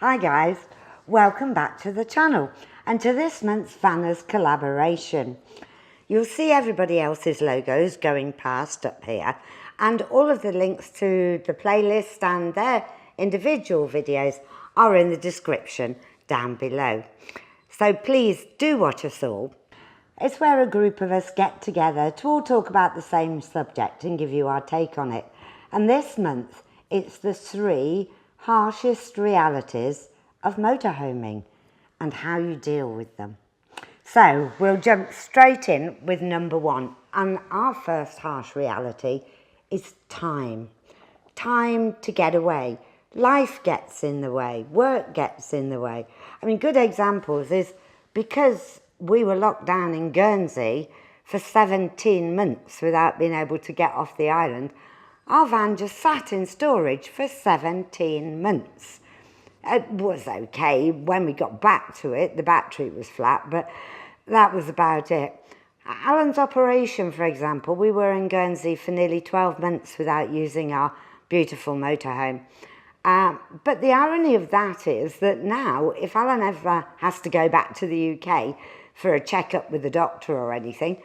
Hi guys, welcome back to the channel and to this month's Vanners collaboration. You'll see everybody else's logos going past up here and all of the links to the playlist and their individual videos are in the description down below. So please do watch us all. It's where a group of us get together to all talk about the same subject and give you our take on it. And this month it's the 3 harshest realities of motorhoming and how you deal with them. So we'll jump straight in with number 1, and our first harsh reality is time. Time to get away. Life gets in the way, work gets in the way. I mean, good examples is because we were locked down in Guernsey for 17 months without being able to get off the island, our van just sat in storage for 17 months. It was okay. When we got back to it, the battery was flat, but that was about it. Alan's operation, for example, we were in Guernsey for nearly 12 months without using our beautiful motorhome. But the irony of that is that now, if Alan ever has to go back to the UK for a checkup with the doctor or anything,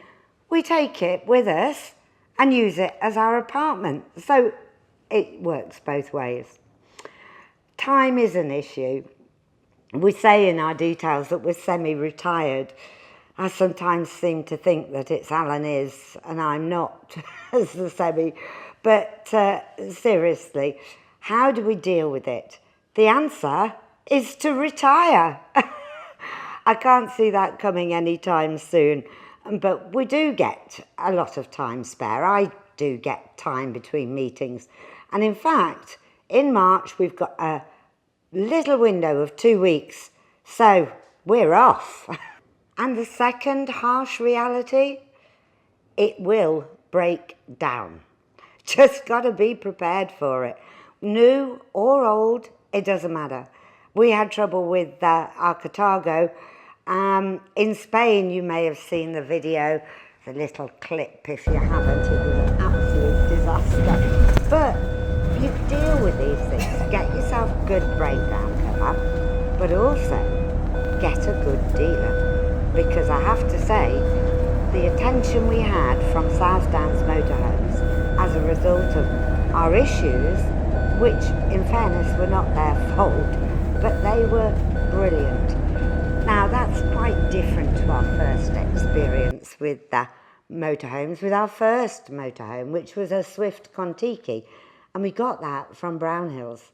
we take it with us and use it as our apartment. So it works both ways. Time is an issue. We say in our details that we're semi-retired. I sometimes seem to think that it's Alan is and I'm not as the semi. But seriously, how do we deal with it? The answer is to retire. I can't see that coming anytime soon. But we do get a lot of time spare. I do get time between meetings. And in fact, in March, we've got a little window of 2 weeks. So we're off. And the second harsh reality, it will break down. Just got to be prepared for it. New or old, it doesn't matter. We had trouble with our Cartago. In Spain, you may have seen the video, the little clip. If you haven't, it was an absolute disaster. But you deal with these things. Get yourself good breakdown cover, but also get a good dealer. Because I have to say, the attention we had from South Downs Motorhomes as a result of our issues, which in fairness were not their fault, but they were brilliant. Now that's quite different to our first experience with the motorhomes, with our first motorhome, which was a Swift Contiki, and we got that from Brownhills.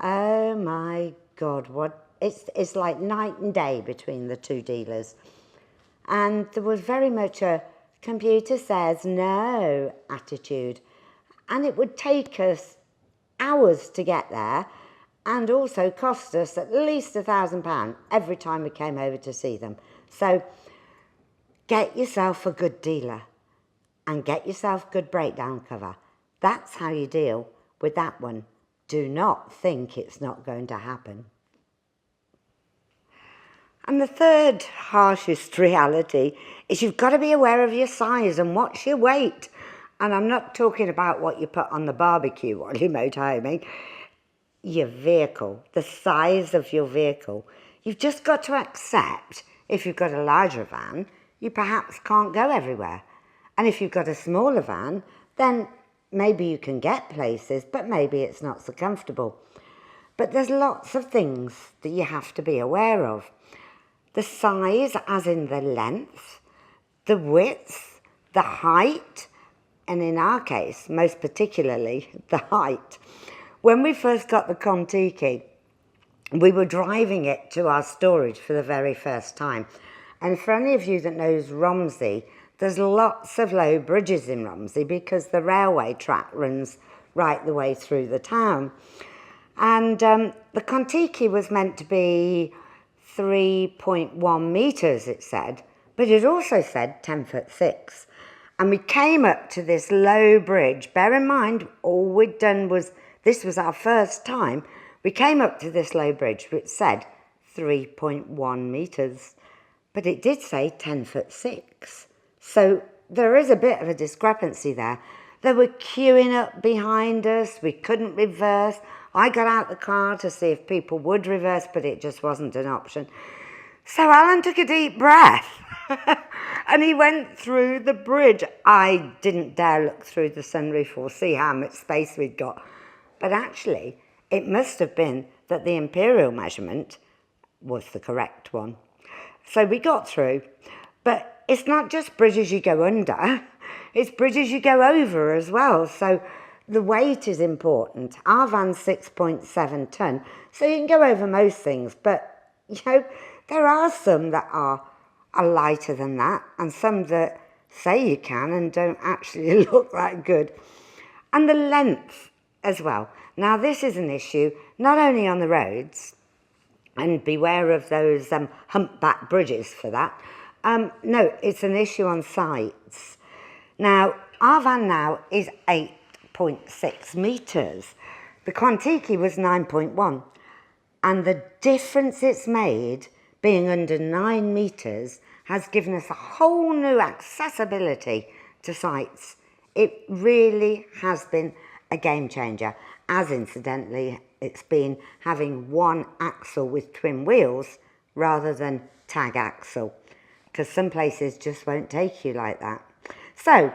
Oh my God, it's like night and day between the two dealers. And there was very much a computer says no attitude, and it would take us hours to get there, and also cost us at least £1,000 every time we came over to see them. So get yourself a good dealer and get yourself good breakdown cover. That's how you deal with that one. Do not think it's not going to happen. And the third harshest reality is you've got to be aware of your size and watch your weight. And I'm not talking about what you put on the barbecue while you're motorhoming. Your vehicle, the size of your vehicle. You've just got to accept if you've got a larger van, you perhaps can't go everywhere. And if you've got a smaller van, then maybe you can get places, but maybe it's not so comfortable. But there's lots of things that you have to be aware of. The size, as in the length, the width, the height, and in our case, most particularly, the height. When we first got the Contiki, we were driving it to our storage for the very first time. And for any of you that knows Romsey, there's lots of low bridges in Romsey because the railway track runs right the way through the town. And the Contiki was meant to be 3.1 metres, it said, but it also said 10'6". And we came up to this low bridge. Bear in mind, all we'd done was, this was our first time. We came up to this low bridge which said 3.1 metres, but it did say 10'6". So there is a bit of a discrepancy there. They were queuing up behind us. We couldn't reverse. I got out the car to see if people would reverse, but it just wasn't an option. So Alan took a deep breath and he went through the bridge. I didn't dare look through the sunroof or see how much space we'd got. But actually, it must have been that the imperial measurement was the correct one. So we got through. But it's not just bridges you go under, it's bridges you go over as well. So the weight is important. Our van's 6.7 tonne, so you can go over most things. But, you know, there are some that are lighter than that, and some that say you can and don't actually look that good. And the length as well. Now, this is an issue not only on the roads, and beware of those humpback bridges for that. No, it's an issue on sites. Now, our van now is 8.6 metres. The Quantique was 9.1. And the difference it's made, being under 9 metres, has given us a whole new accessibility to sites. It really has been a game changer, as incidentally it's been having one axle with twin wheels rather than tag axle, because some places just won't take you like that. So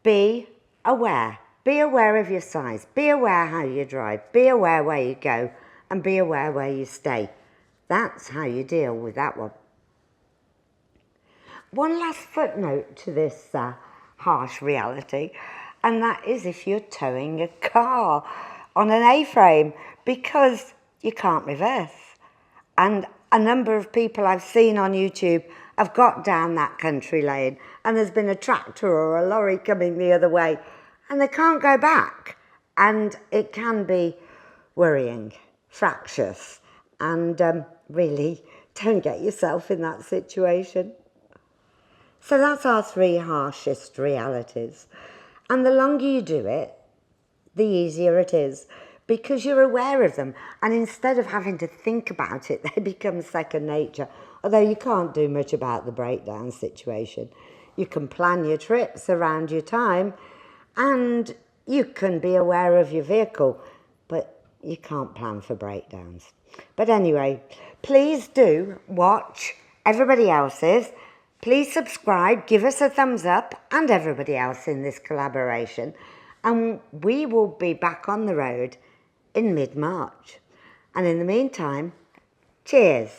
be aware of your size, be aware how you drive, be aware where you go, and be aware where you stay. That's how you deal with that one. One last footnote to this harsh reality, and that is if you're towing a car on an A-frame, because you can't reverse. And a number of people I've seen on YouTube have got down that country lane and there's been a tractor or a lorry coming the other way and they can't go back. And it can be worrying, fractious, and really don't get yourself in that situation. So that's our 3 harshest realities. And the longer you do it, the easier it is, because you're aware of them. And instead of having to think about it, they become second nature. Although you can't do much about the breakdown situation. You can plan your trips around your time, and you can be aware of your vehicle, but you can't plan for breakdowns. But anyway, please do watch everybody else's. Please subscribe, give us a thumbs up, and everybody else in this collaboration. And we will be back on the road in mid-March. And in the meantime, cheers.